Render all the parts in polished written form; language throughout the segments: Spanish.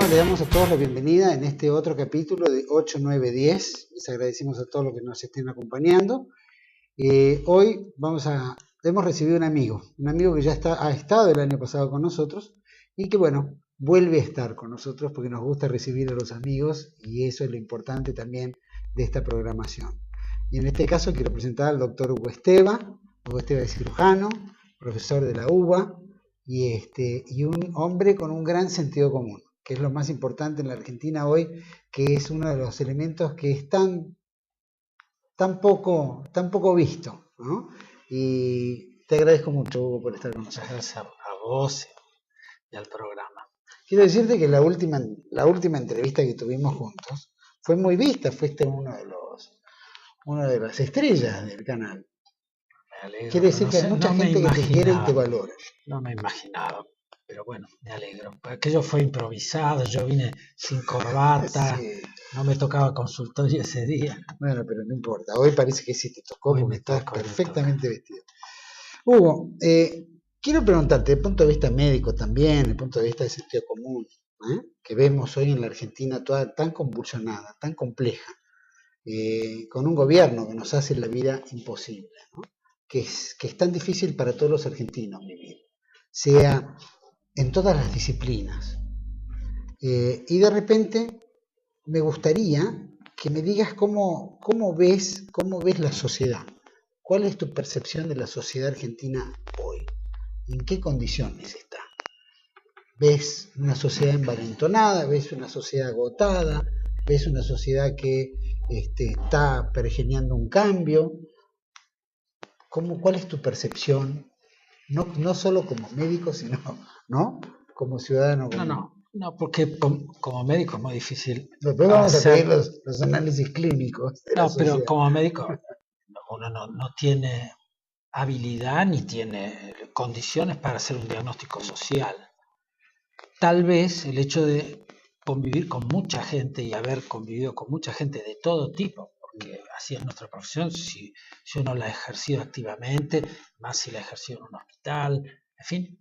Bueno, le damos a todos la bienvenida en este otro capítulo de 8, 9, 10. Les agradecemos a todos los que nos estén acompañando. Hoy hemos recibido un amigo que ya ha estado el año pasado con nosotros y que, bueno, vuelve a estar con nosotros porque nos gusta recibir a los amigos y eso es lo importante también de esta programación. Y en este caso quiero presentar al doctor Hugo Esteva. Hugo Esteva es cirujano, profesor de la UBA y un hombre con un gran sentido común, que es lo más importante en la Argentina hoy, que es uno de los elementos que es tan poco visto, ¿no? Y te agradezco mucho, Hugo, por estar con nosotros. Muchas gracias a vos y al programa. Quiero decirte que la última entrevista que tuvimos juntos fue muy vista, fuiste una de las estrellas del canal. Me alegro. Quiere decir que hay mucha gente que te quiere y te valora. No me imaginaba, pero bueno, me alegro. Aquello fue improvisado, yo vine sin corbata, sí. No me tocaba consultorio ese día. Bueno, pero no importa, hoy parece que sí te tocó porque estás perfectamente vestido. Hugo, quiero preguntarte, desde el punto de vista médico también, desde el punto de vista de sentido común, que vemos hoy en la Argentina toda tan convulsionada, tan compleja, con un gobierno que nos hace la vida imposible, ¿no? que es tan difícil para todos los argentinos vivir, sea en todas las disciplinas. Y de repente me gustaría que me digas cómo ves la sociedad. ¿Cuál es tu percepción de la sociedad argentina hoy? ¿En qué condiciones está? ¿Ves una sociedad envalentonada? ¿Ves una sociedad agotada? ¿Ves una sociedad que está pergeñando un cambio? ¿Cuál es tu percepción? No solo como médico, sino, ¿no?, como ciudadano común. No, porque como médico es muy difícil. Después vamos a pedir los análisis clínicos. No, pero como médico uno no tiene habilidad ni tiene condiciones para hacer un diagnóstico social. Tal vez el hecho de convivir con mucha gente y haber convivido con mucha gente de todo tipo, porque así es nuestra profesión, si uno la ha ejercido activamente, más si la ha ejercido en un hospital, en fin,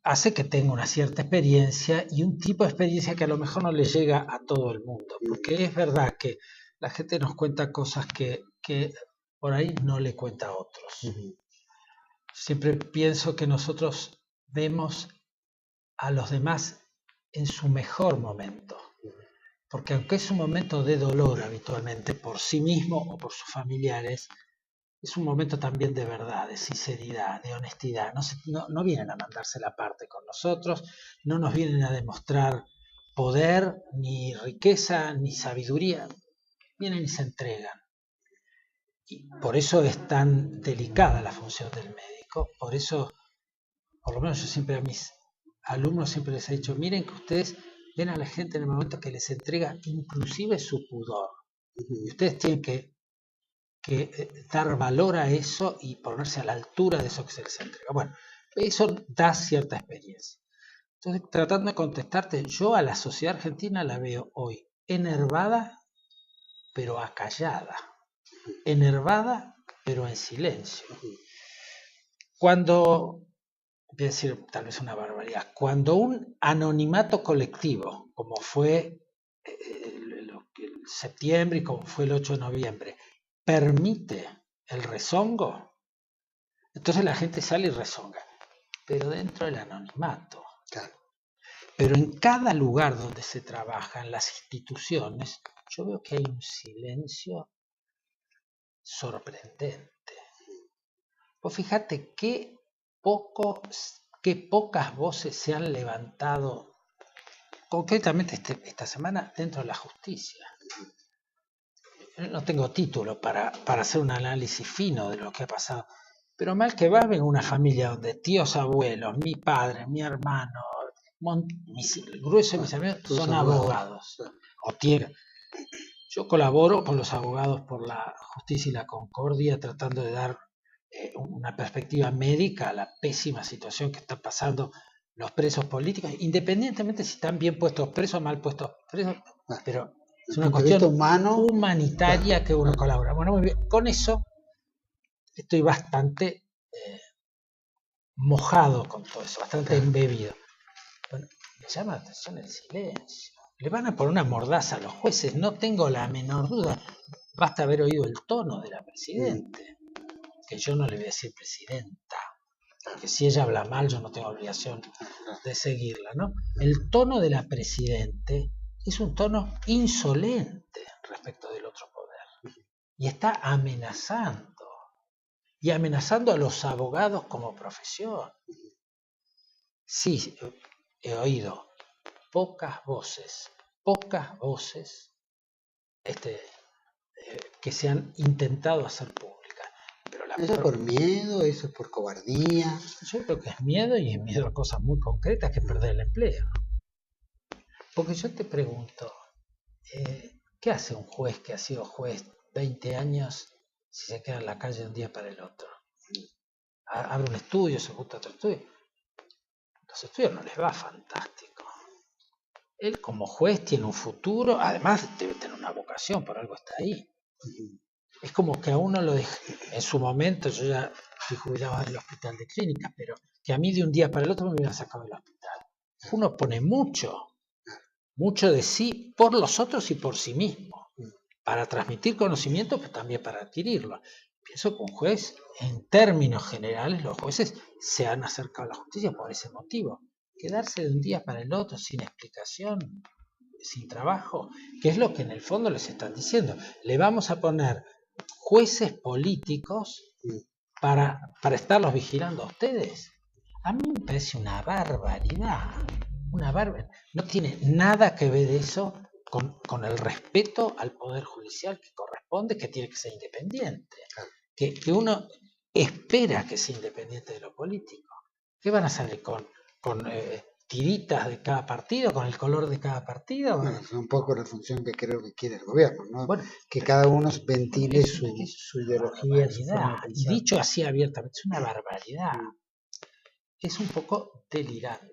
hace que tenga una cierta experiencia y un tipo de experiencia que a lo mejor no le llega a todo el mundo, porque es verdad que la gente nos cuenta cosas que por ahí no le cuenta a otros. Siempre pienso que nosotros vemos a los demás en su mejor momento, porque aunque es un momento de dolor habitualmente por sí mismo o por sus familiares, es un momento también de verdad, de sinceridad, de honestidad. No vienen a mandarse la parte con nosotros, no nos vienen a demostrar poder, ni riqueza, ni sabiduría. Vienen y se entregan. Y por eso es tan delicada la función del médico. Por eso, por lo menos yo siempre a mis alumnos siempre les he dicho, miren que ustedes ven a la gente en el momento que les entrega inclusive su pudor. Y ustedes tienen que dar valor a eso y ponerse a la altura de eso que se les entrega. Bueno, eso da cierta experiencia. Entonces, tratando de contestarte, yo a la sociedad argentina la veo hoy enervada, pero acallada. Enervada, pero en silencio. Voy a decir tal vez una barbaridad, cuando un anonimato colectivo, como fue el septiembre y como fue el 8 de noviembre, permite el rezongo, entonces la gente sale y rezonga, pero dentro del anonimato. Claro. Pero en cada lugar donde se trabaja, en las instituciones, yo veo que hay un silencio sorprendente. Vos fíjate qué pocas voces se han levantado concretamente esta semana dentro de la justicia. No tengo título para hacer un análisis fino de lo que ha pasado, pero mal que va, vengo una familia donde tíos, abuelos, mi padre, mi hermano, el grueso de mis amigos son abogados. Yo colaboro con los abogados por la justicia y la concordia, tratando de dar una perspectiva médica a la pésima situación que están pasando los presos políticos, independientemente si están bien puestos presos o mal puestos presos, pero es una cuestión humanitaria que uno colabora. Bueno, muy bien. Con eso estoy bastante mojado con todo eso, bastante embebido. Bueno, Me llama la atención el silencio. Le van a poner una mordaza a los jueces, no tengo la menor duda. Basta haber oído el tono de la presidente, que yo no le voy a decir presidenta, porque si ella habla mal yo no tengo obligación de seguirla, ¿no? El tono de la presidente es un tono insolente respecto del otro poder. Y está amenazando. Y amenazando a los abogados como profesión. Sí, he oído pocas voces que se han intentado hacer públicas. Pero ¿Eso es por miedo? ¿Eso es por cobardía? Yo creo que es miedo, y es miedo a cosas muy concretas, que perder el empleo. Porque yo te pregunto, ¿qué hace un juez que ha sido juez 20 años si se queda en la calle de un día para el otro? Abre un estudio, se junta otro estudio. Los estudios no les va fantástico. Él como juez tiene un futuro, además debe tener una vocación, por algo está ahí. Es como que a uno lo deja, en su momento, yo ya fui jubilado del hospital de clínicas, pero que a mí de un día para el otro me hubieran sacado del hospital. Uno pone mucho de sí por los otros y por sí mismo, para transmitir conocimiento, pero también para adquirirlo. Pienso que un juez, en términos generales, los jueces se han acercado a la justicia por ese motivo. Quedarse de un día para el otro sin explicación, sin trabajo, que es lo que en el fondo les están diciendo. Le vamos a poner jueces políticos para estarlos vigilando a ustedes. A mí me parece una barbaridad. No tiene nada que ver eso con el respeto al Poder Judicial que corresponde, que tiene que ser independiente. Que uno espera que sea independiente de lo político. ¿Qué van a salir con tiritas de cada partido, con el color de cada partido? Bueno, es un poco la función que creo que quiere el gobierno, ¿no? Bueno, que cada uno ventile su ideología, su forma de y pensar. dicho así abiertamente, es una barbaridad. Es un poco delirante.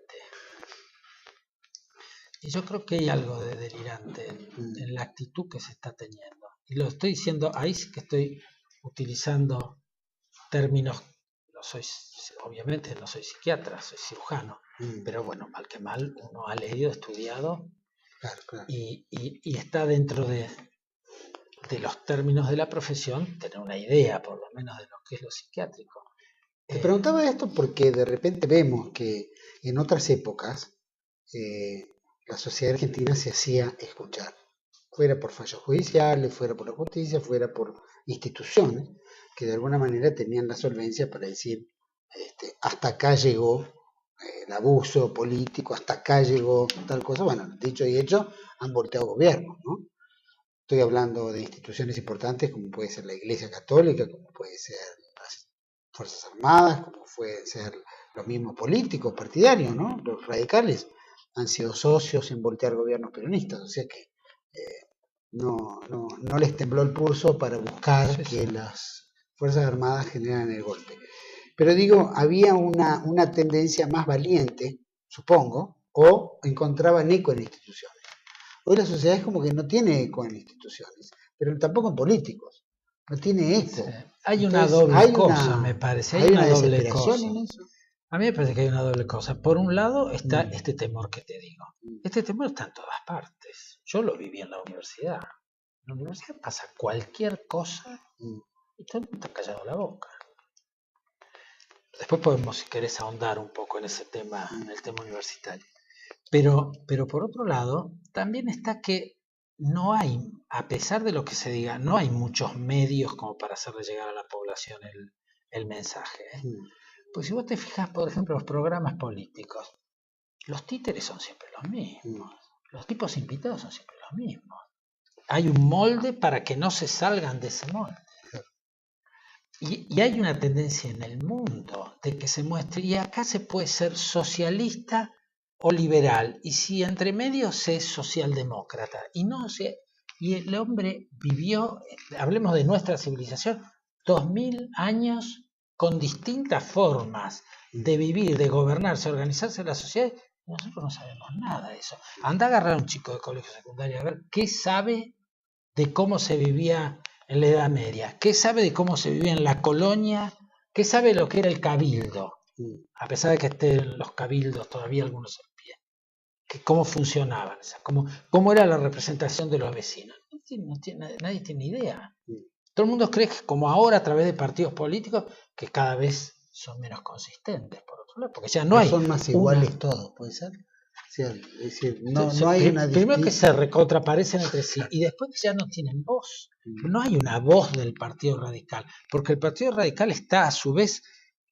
Y yo creo que hay algo de delirante en la actitud que se está teniendo. Y lo estoy diciendo, ahí sí que estoy utilizando términos, obviamente no soy psiquiatra, soy cirujano, pero bueno, mal que mal, uno ha leído, estudiado, claro. Y está dentro de los términos de la profesión tener una idea, por lo menos, de lo que es lo psiquiátrico. Te preguntaba esto porque de repente vemos que en otras épocas la sociedad argentina se hacía escuchar, fuera por fallos judiciales, fuera por la justicia, fuera por instituciones que de alguna manera tenían la solvencia para decir hasta acá llegó el abuso político, hasta acá llegó tal cosa. Bueno, dicho y hecho, han volteado gobiernos, ¿no? Estoy hablando de instituciones importantes como puede ser la Iglesia Católica, como puede ser las Fuerzas Armadas, como pueden ser los mismos políticos partidarios, ¿no? Los radicales han sido socios en voltear gobiernos peronistas, o sea que no les tembló el pulso para buscar que las Fuerzas Armadas generaran el golpe. Pero digo, había una tendencia más valiente, supongo, o encontraban eco en instituciones. Hoy la sociedad es como que no tiene eco en instituciones, pero tampoco en políticos. No tiene eco. Sí. Hay una doble cosa, me parece. Hay una doble cosa. En eso. A mí me parece que hay una doble cosa. Por un lado está este temor que te digo. Este temor está en todas partes. Yo lo viví en la universidad. En la universidad pasa cualquier cosa y todo el mundo está callado la boca. Después podemos, si querés, ahondar un poco en ese tema, en el tema universitario. Pero por otro lado, también está que no hay, a pesar de lo que se diga, no hay muchos medios como para hacerle llegar a la población el mensaje. Pues si vos te fijas, por ejemplo, los programas políticos, los títeres son siempre los mismos. Los tipos invitados son siempre los mismos. Hay un molde para que no se salgan de ese molde. Y hay una tendencia en el mundo de que se muestre, y acá se puede ser socialista o liberal, y si entre medio se es socialdemócrata, y el hombre vivió, hablemos de nuestra civilización, 2000 años con distintas formas de vivir, de gobernarse, organizarse en la sociedad, y nosotros no sabemos nada de eso. Anda a agarrar a un chico de colegio secundario a ver qué sabe de cómo se vivía en la Edad Media, qué sabe de cómo se vivía en la colonia, qué sabe de lo que era el cabildo, a pesar de que estén los cabildos todavía algunos en pie. cómo funcionaban, o sea, cómo era la representación de los vecinos. Nadie tiene idea. Todo el mundo cree que como ahora a través de partidos políticos que cada vez son menos consistentes, por otro lado, porque ya no hay... Son más iguales todos, ¿puede ser? O sea, es decir, no hay una primero que se recontraparecen entre sí y después que ya no tienen voz. No hay una voz del Partido Radical, porque el Partido Radical está a su vez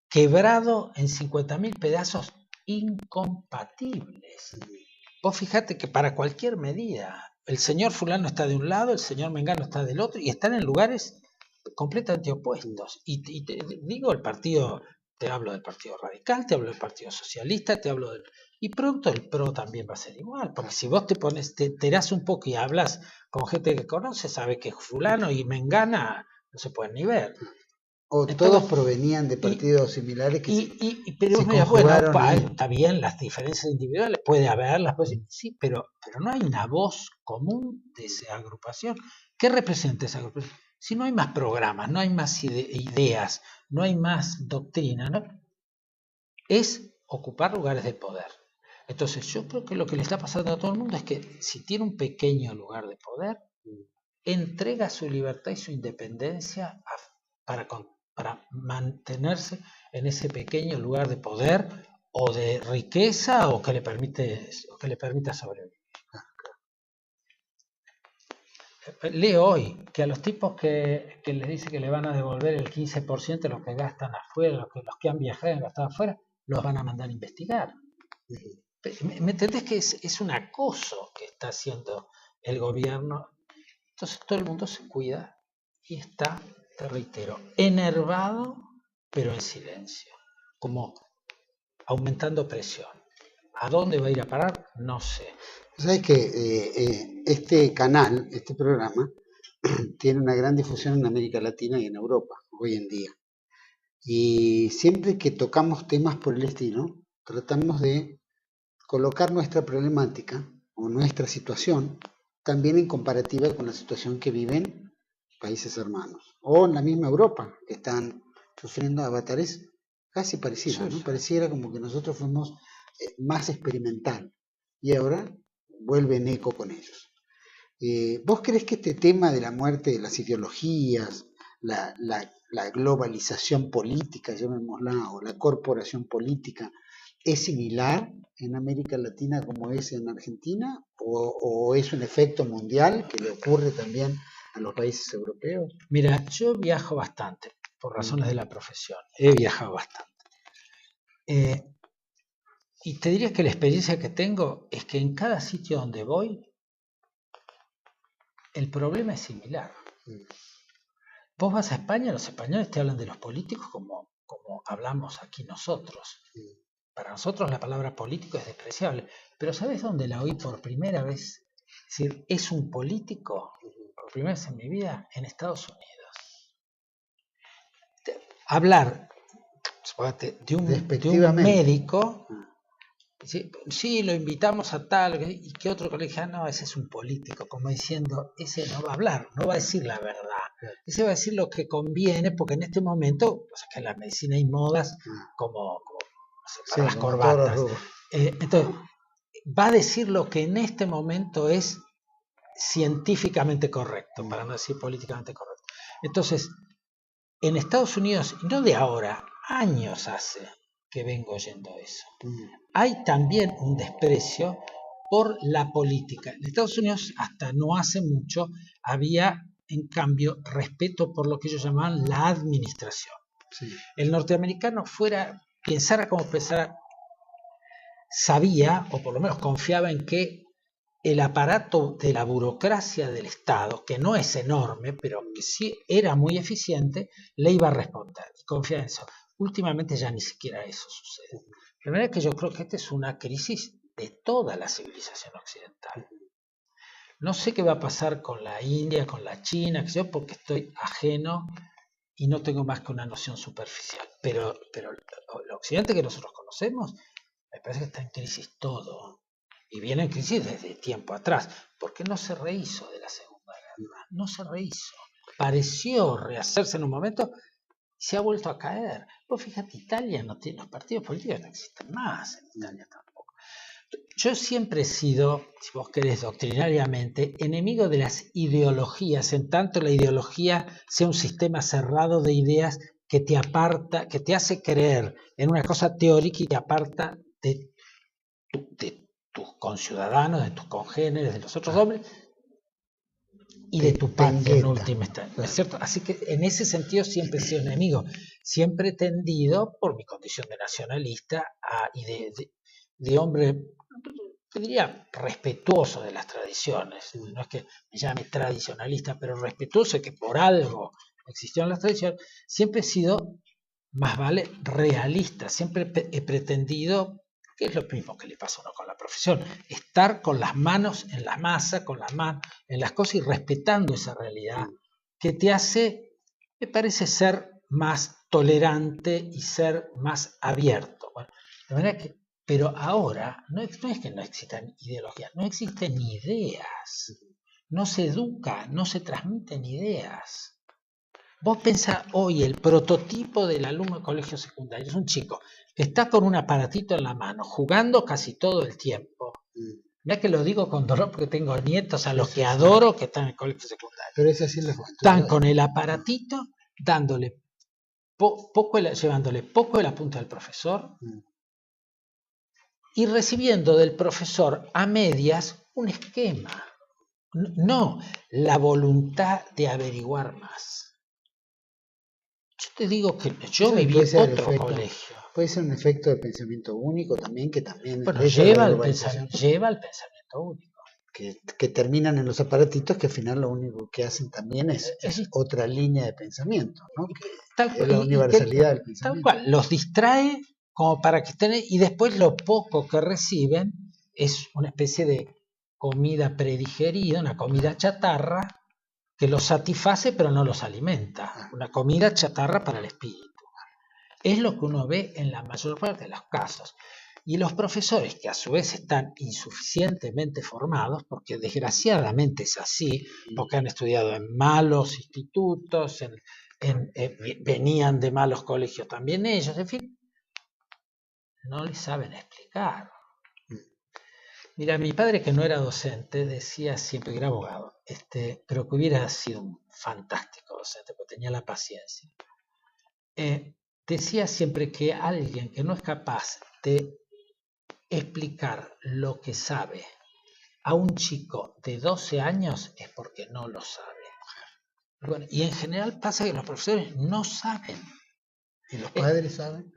quebrado en 50.000 pedazos incompatibles. Vos fíjate que para cualquier medida, el señor fulano está de un lado, el señor mengano está del otro, y están en lugares completamente opuestos. Y te digo, el partido, te hablo del Partido Radical, te hablo del Partido Socialista, te hablo del... Y pronto el PRO también va a ser igual, porque si vos te enterás un poco y hablas con gente que conoce, sabe que fulano y mengana no se pueden ni ver. O todos provenían de partidos similares que pero se bueno, conjugaron está bien, las diferencias individuales puede haberlas, sí, pero no hay una voz común de esa agrupación. ¿Qué representa esa agrupación? Si no hay más programas, no hay más ideas, no hay más doctrina, ¿no? Es ocupar lugares de poder. Entonces yo creo que lo que le está pasando a todo el mundo es que si tiene un pequeño lugar de poder, entrega su libertad y su independencia para mantenerse en ese pequeño lugar de poder o de riqueza o que le permita sobrevivir. Leo hoy que a los tipos que les dice que le van a devolver el 15% de lo que gastan afuera, los que han viajado y han gastado afuera, los van a mandar a investigar. ¿Me entendés que es un acoso que está haciendo el gobierno? Entonces todo el mundo se cuida y está, te reitero, enervado, pero en silencio, como aumentando presión. ¿A dónde va a ir a parar? No sé. Sabes que este canal, este programa, tiene una gran difusión en América Latina y en Europa hoy en día. Y siempre que tocamos temas por el estilo, tratamos de colocar nuestra problemática o nuestra situación también en comparativa con la situación que viven países hermanos o en la misma Europa, que están sufriendo avatares casi parecidos, ¿no? Pareciera como que nosotros fuimos más experimental y ahora vuelve en eco con ellos. ¿Vos crees que este tema de la muerte de las ideologías, la globalización política, llamémosla, o la corporación política, es similar en América Latina como es en Argentina? ¿O es un efecto mundial que le ocurre también a los países europeos? Mira, yo viajo bastante, por razones de la profesión. He viajado bastante. Y te diría que la experiencia que tengo es que en cada sitio donde voy, el problema es similar. Vos vas a España, los españoles te hablan de los políticos como hablamos aquí nosotros. Para nosotros la palabra político es despreciable, pero ¿sabes dónde la oí por primera vez? Es decir, es un político, por primera vez en mi vida, en Estados Unidos. Hablar de un médico, sí, lo invitamos a tal, y que otro colega, no, ese es un político, como diciendo, ese no va a hablar, no va a decir la verdad. Ese va a decir lo que conviene, porque en este momento, pues es que en la medicina hay modas como para las corbatas. Entonces, va a decir lo que en este momento es científicamente correcto, para no decir políticamente correcto. Entonces, en Estados Unidos, no de ahora, años hace que vengo oyendo eso. Hay también un desprecio por la política. En Estados Unidos, hasta no hace mucho, había, en cambio, respeto por lo que ellos llamaban la administración. Sí. El norteamericano pensara como pensara, sabía, o por lo menos confiaba en que el aparato de la burocracia del Estado, que no es enorme, pero que sí era muy eficiente, le iba a responder. Y confía en eso. Últimamente ya ni siquiera eso sucede. De manera que yo creo que esta es una crisis de toda la civilización occidental. No sé qué va a pasar con la India, con la China, porque estoy ajeno y no tengo más que una noción superficial. Pero el occidente que nosotros conocemos, me parece que está en crisis todo. Y viene en crisis desde tiempo atrás, porque no se rehizo de la Segunda Guerra, no se rehizo. Pareció rehacerse en un momento y se ha vuelto a caer. Pues fíjate, Italia no tiene, los partidos políticos no existen más en Italia tampoco. Yo siempre he sido, si vos querés doctrinariamente, enemigo de las ideologías, en tanto la ideología sea un sistema cerrado de ideas que te aparta, que te hace creer en una cosa teórica y te aparta de tus conciudadanos, de tus congéneres, de los otros hombres y de tu patria en última instancia, ¿no es cierto? Así que en ese sentido siempre he sido enemigo, siempre he tendido, por mi condición de nacionalista y de hombre, yo diría, respetuoso de las tradiciones. No es que me llame tradicionalista, pero respetuoso de que por algo existieron las tradiciones. Siempre he sido, más vale, realista. Siempre he pretendido, que es lo mismo que le pasa a uno con la profesión, estar con las manos en la masa, con las manos en las cosas y respetando esa realidad que te hace, me parece, ser más tolerante y ser más abierto. Bueno, de manera que, pero ahora no es que no existan ideologías, no existen ideas, no se educa, no se transmiten ideas. Vos pensás hoy el prototipo del alumno de colegio secundario, es un chico que está con un aparatito en la mano, jugando casi todo el tiempo. Mirá que lo digo con dolor porque tengo nietos a los que adoro que están en el colegio secundario. Pero es así la juventud. Están con el aparatito, dándole llevándole poco de la punta del profesor y recibiendo del profesor a medias un esquema. No la voluntad de averiguar más. Yo te digo que yo viví otro colegio. Puede ser un efecto de pensamiento único también, que también... Bueno, lleva al pensamiento único. Que terminan en los aparatitos, que al final lo único que hacen también es otra línea de pensamiento, ¿no? Es la universalidad del pensamiento. Tal cual, los distrae como para que estén... Y después lo poco que reciben es una especie de comida predigerida, una comida chatarra, que los satisface pero no los alimenta. Una comida chatarra para el espíritu. Es lo que uno ve en la mayor parte de los casos. Y los profesores, que a su vez están insuficientemente formados, porque desgraciadamente es así, porque han estudiado en malos institutos, venían de malos colegios también ellos, en fin, no les saben explicar. Mira, mi padre, que no era docente, decía siempre, que era abogado, pero que hubiera sido un fantástico docente, porque tenía la paciencia. Decía siempre que alguien que no es capaz de explicar lo que sabe a un chico de 12 años es porque no lo sabe. Bueno, y en general pasa que los profesores no saben. ¿Y los padres saben?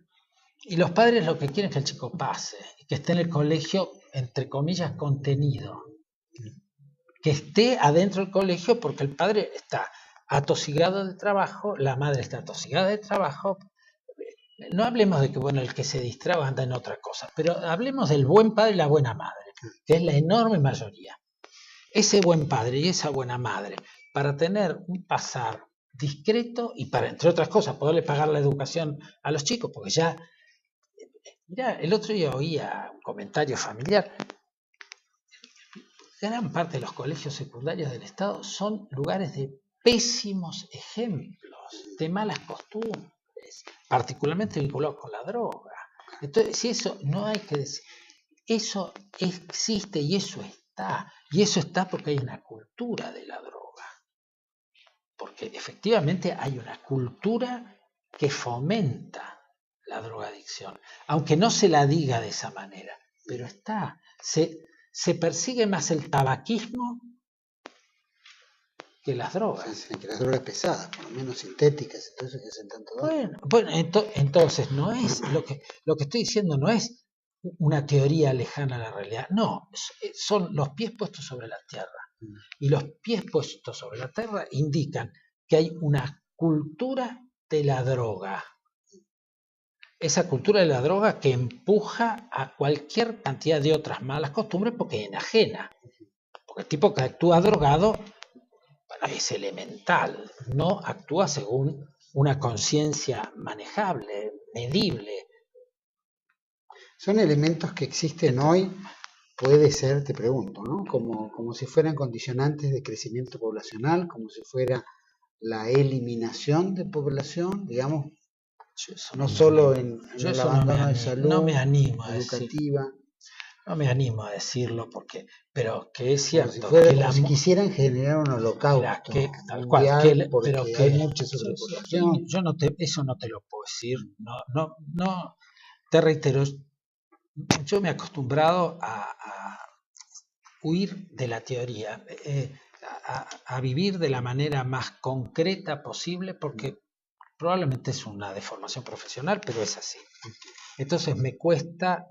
Y los padres lo que quieren es que el chico pase, que esté en el colegio, entre comillas, contenido. Que esté adentro del colegio porque el padre está atosigado de trabajo, la madre está atosigada de trabajo. No hablemos de que, bueno, el que se distrae anda en otra cosa, pero hablemos del buen padre y la buena madre, que es la enorme mayoría. Ese buen padre y esa buena madre, para tener un pasar discreto y para, entre otras cosas, poderle pagar la educación a los chicos, porque ya, mirá, el otro día oía un comentario familiar. Gran parte de los colegios secundarios del Estado son lugares de pésimos ejemplos, de malas costumbres, particularmente vinculados con la droga. Entonces, si eso no hay que decir, eso existe y eso está porque hay una cultura de la droga, porque efectivamente hay una cultura que fomenta la drogadicción, aunque no se la diga de esa manera, pero está, se persigue más el tabaquismo que las drogas. Sí, que las drogas pesadas, por lo menos sintéticas, entonces que hacen tanto daño. Bueno, entonces no es lo que estoy diciendo, no es una teoría lejana a la realidad, no, son los pies puestos sobre la tierra. Y los pies puestos sobre la tierra indican que hay una cultura de la droga. Esa cultura de la droga que empuja a cualquier cantidad de otras malas costumbres porque enajena. Porque el tipo que actúa drogado, bueno, es elemental, no actúa según una conciencia manejable, medible. Son elementos que existen hoy, puede ser, te pregunto, ¿no? Como si fueran condicionantes de crecimiento poblacional, como si fuera la eliminación de población, digamos, no solo en el abandono de salud, no me animo educativa. no me animo a decirlo pero que es cierto. Si fuera como si quisieran generar un holocausto mundial porque hay mucha sobrepoblación. Eso no te lo puedo decir. No, te reitero, yo me he acostumbrado a huir de la teoría, a vivir de la manera más concreta posible, porque probablemente es una deformación profesional, pero es así. Entonces me cuesta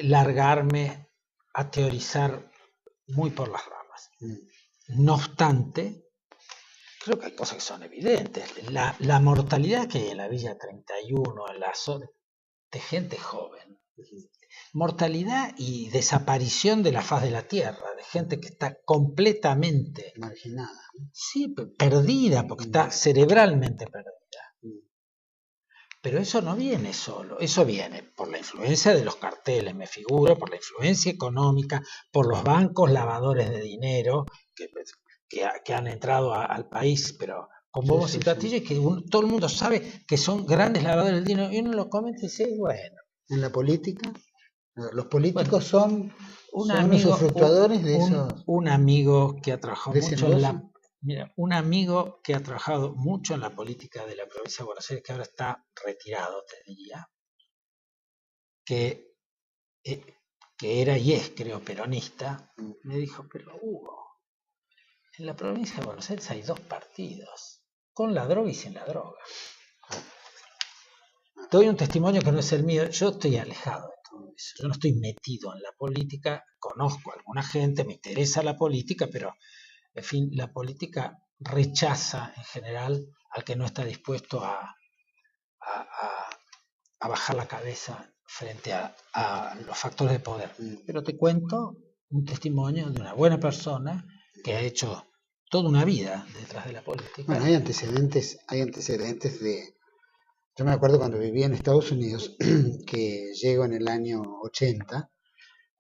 largarme a teorizar muy por las ramas. No obstante, creo que hay cosas que son evidentes. La mortalidad que hay en la Villa 31, en la zona de gente joven, mortalidad y desaparición de la faz de la Tierra, de gente que está completamente marginada, sí, perdida, porque está cerebralmente perdida. Pero eso no viene solo, eso viene por la influencia de los carteles, me figuro, por la influencia económica, por los bancos lavadores de dinero que han entrado al país, pero con bombos y platillos, que todo el mundo sabe que son grandes lavadores de dinero, y uno lo comenta y dice, bueno. En la política, los políticos son los usufructuadores de esos. Un amigo que ha trabajado mucho un amigo que ha trabajado mucho en la política de la provincia de Buenos Aires, que ahora está retirado, te diría, que era y es, creo, peronista, me dijo, pero Hugo, en la provincia de Buenos Aires hay 2 partidos, con la droga y sin la droga. Doy un testimonio que no es el mío, yo estoy alejado de todo eso, yo no estoy metido en la política, conozco a alguna gente, me interesa la política, pero en fin, la política rechaza en general al que no está dispuesto a bajar la cabeza frente a los factores de poder. Pero te cuento un testimonio de una buena persona que ha hecho toda una vida detrás de la política. Bueno, hay antecedentes de... Yo me acuerdo cuando vivía en Estados Unidos, que llego en el año 80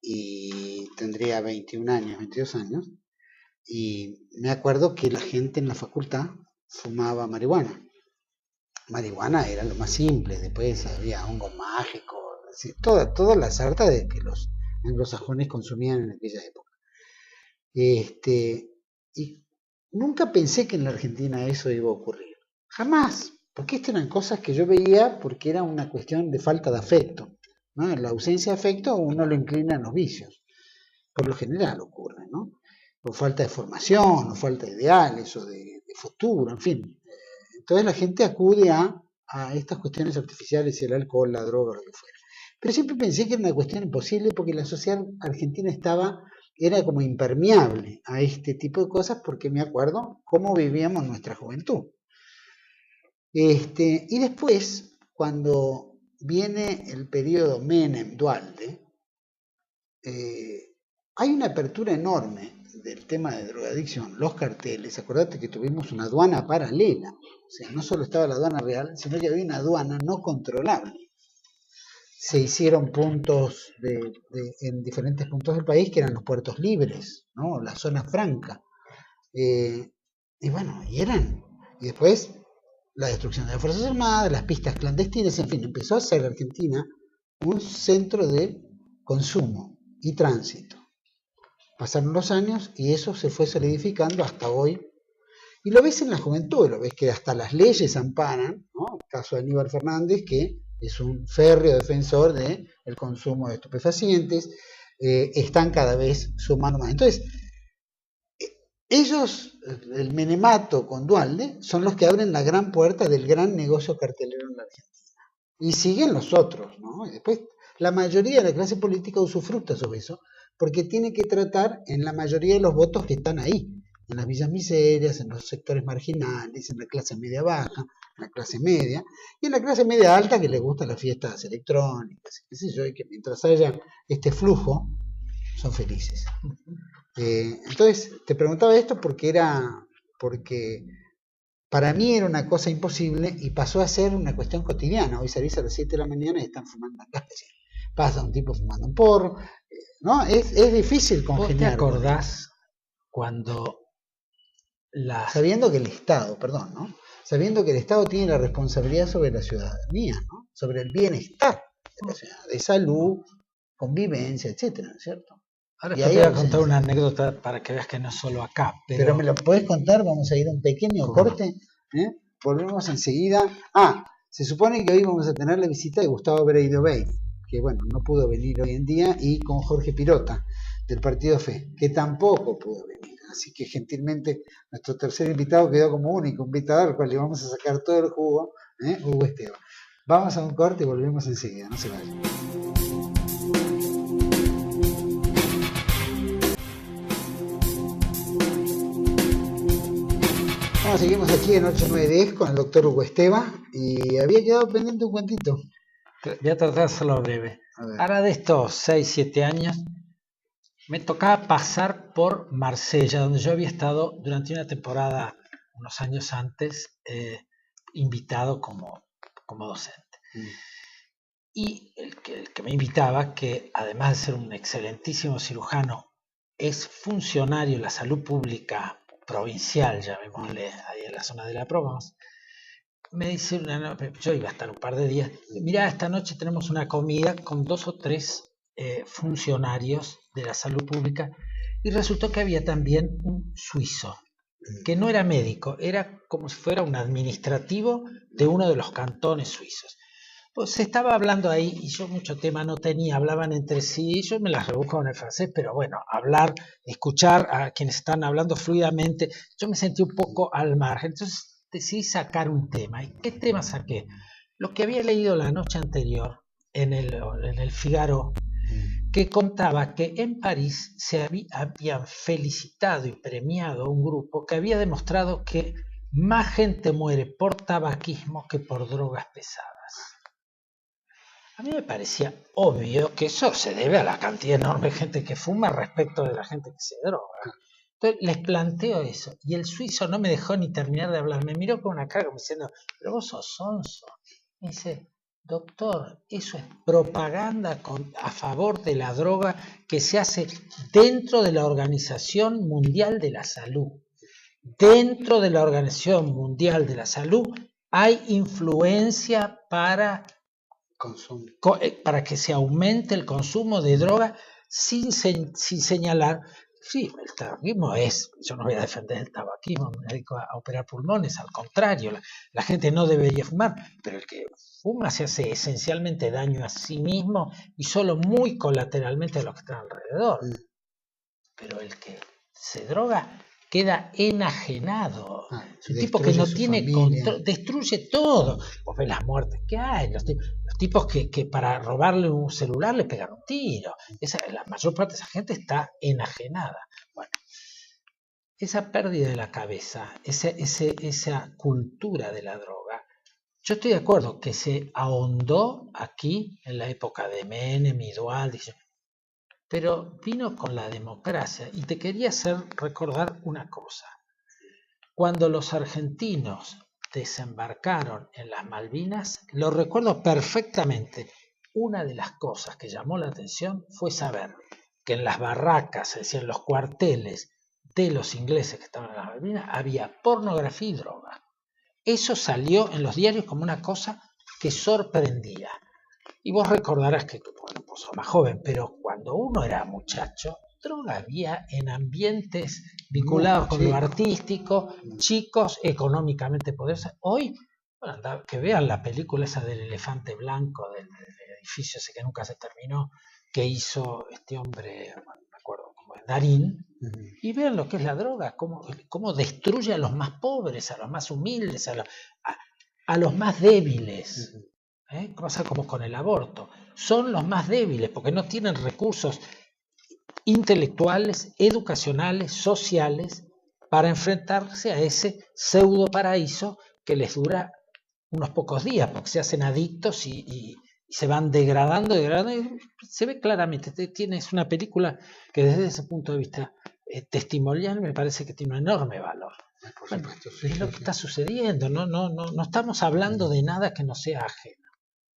y tendría 21 años, 22 años, y me acuerdo que la gente en la facultad fumaba marihuana. Marihuana era lo más simple, después había hongo mágico, toda la sarta de que los anglosajones consumían en aquella época. Y nunca pensé que en la Argentina eso iba a ocurrir, jamás, porque estas eran cosas que yo veía porque era una cuestión de falta de afecto, ¿no? En la ausencia de afecto uno lo inclina a los vicios, por lo general ocurre, ¿no? O falta de formación, o falta de ideales, o de futuro, en fin. Entonces la gente acude a estas cuestiones artificiales, el alcohol, la droga, lo que fuera. Pero siempre pensé que era una cuestión imposible porque la sociedad argentina era como impermeable a este tipo de cosas, porque me acuerdo cómo vivíamos nuestra juventud. Y después, cuando viene el periodo Menem-Duhalde, hay una apertura enorme del tema de drogadicción, los carteles. Acordate que tuvimos una aduana paralela, o sea, no solo estaba la aduana real, sino que había una aduana no controlable. Se hicieron puntos en diferentes puntos del país que eran los puertos libres, ¿no? La zona franca. Y bueno, y después la destrucción de las Fuerzas Armadas, las pistas clandestinas, en fin, empezó a ser Argentina un centro de consumo y tránsito. Pasaron los años y eso se fue solidificando hasta hoy. Y lo ves en la juventud, lo ves que hasta las leyes amparan, ¿no? El caso de Aníbal Fernández, que es un férreo defensor del consumo de estupefacientes, están cada vez sumando más. Entonces, ellos, el menemato con Duhalde, son los que abren la gran puerta del gran negocio cartelero en la Argentina. Y siguen los otros, ¿no? Y después, la mayoría de la clase política usufructa sobre eso, porque tiene que tratar en la mayoría de los votos que están ahí, en las villas miserias, en los sectores marginales, en la clase media baja, en la clase media, y en la clase media alta que les gustan las fiestas electrónicas, qué sé yo, y que mientras haya este flujo, son felices. Entonces, te preguntaba esto porque para mí era una cosa imposible y pasó a ser una cuestión cotidiana. Hoy salís a las 7 de la mañana y están fumando en la calle. Pasa un tipo fumando un porro, ¿no? Es difícil congeniar. ¿Vos te acordás cuando sabiendo que el Estado, sabiendo que el Estado tiene la responsabilidad sobre la ciudadanía, ¿no? Sobre el bienestar de la ciudadanía, de salud, convivencia, etcétera, ¿no es cierto? Ahora Y te ahí voy a ausencia. contar una anécdota para que veas que no es solo acá, Pero me lo podés contar, vamos a ir a un pequeño ¿Cómo no? corte, ¿eh? Volvemos enseguida. Se supone que hoy vamos a tener la visita de Gustavo Bereiro Bey, que bueno, no pudo venir hoy en día, y con Jorge Pirota, del Partido Fe, que tampoco pudo venir. Así que gentilmente nuestro tercer invitado quedó como único invitado, al cual le vamos a sacar todo el jugo, Hugo Esteban. Vamos a un corte y volvemos enseguida, no se vayan. Bueno, seguimos aquí en 8910 con el doctor Hugo Esteban y había quedado pendiente un cuentito. Voy a tratar de hacerlo breve. Ahora de estos 6-7 años me tocaba pasar por Marsella, donde yo había estado durante una temporada, unos años antes, invitado como docente. Y el que me invitaba, que además de ser un excelentísimo cirujano, es funcionario de la salud pública provincial, llamémosle, ahí en la zona de la Provence, me dice, yo iba a estar un par de días, mirá, esta noche tenemos una comida con 2 o 3 funcionarios de la salud pública, y resultó que había también un suizo, que no era médico, era como si fuera un administrativo de uno de los cantones suizos. Pues se estaba hablando ahí, y yo mucho tema no tenía, hablaban entre sí, yo me las rebusco en el francés, pero bueno, hablar, escuchar a quienes están hablando fluidamente, yo me sentí un poco al margen, entonces decidí sacar un tema. ¿Y qué tema saqué? Lo que había leído la noche anterior en el Figaro, que contaba que en París se habían felicitado y premiado a un grupo que había demostrado que más gente muere por tabaquismo que por drogas pesadas. A mí me parecía obvio que eso se debe a la cantidad enorme de gente que fuma respecto de la gente que se droga. Entonces les planteo eso, y el suizo no me dejó ni terminar de hablar, me miró con una cara como diciendo, pero vos sos sonso. Me dice, doctor, eso es propaganda a favor de la droga que se hace dentro de la Organización Mundial de la Salud. Dentro de la Organización Mundial de la Salud hay influencia para que se aumente el consumo de droga sin señalar. Sí, el tabaquismo yo no voy a defender el tabaquismo, me dedico a operar pulmones, al contrario, la gente no debería fumar, pero el que fuma se hace esencialmente daño a sí mismo y solo muy colateralmente a los que están alrededor. Pero el que se droga queda enajenado. Es un tipo que no tiene control, destruye todo. Vos ves las muertes que hay, los tipos que para robarle un celular le pegan un tiro. La mayor parte de esa gente está enajenada. Bueno, esa pérdida de la cabeza, esa cultura de la droga, yo estoy de acuerdo que se ahondó aquí en la época de Menem y Duhalde, pero vino con la democracia. Y te quería hacer recordar una cosa. Cuando los argentinos desembarcaron en las Malvinas, lo recuerdo perfectamente. Una de las cosas que llamó la atención fue saber que en las barracas, es decir, en los cuarteles de los ingleses que estaban en las Malvinas, había pornografía y droga. Eso salió en los diarios como una cosa que sorprendía. Y vos recordarás que, bueno, vos sos más joven, pero cuando uno era muchacho, droga había en ambientes vinculados con lo artístico, chicos, económicamente poderosos. Hoy, bueno, que vean la película esa del elefante blanco, del edificio ese que nunca se terminó, que hizo este hombre, bueno, no me acuerdo cómo es, Darín, y vean lo que es la droga, cómo destruye a los más pobres, a los más humildes, a los más débiles. Pasa como con el aborto, son los más débiles porque no tienen recursos intelectuales, educacionales, sociales para enfrentarse a ese pseudo paraíso que les dura unos pocos días porque se hacen adictos y se van degradando, y se ve claramente. Es una película que desde ese punto de vista testimonial me parece que tiene un enorme valor. Bueno, es lo que está sucediendo, no estamos hablando de nada que no sea ajeno.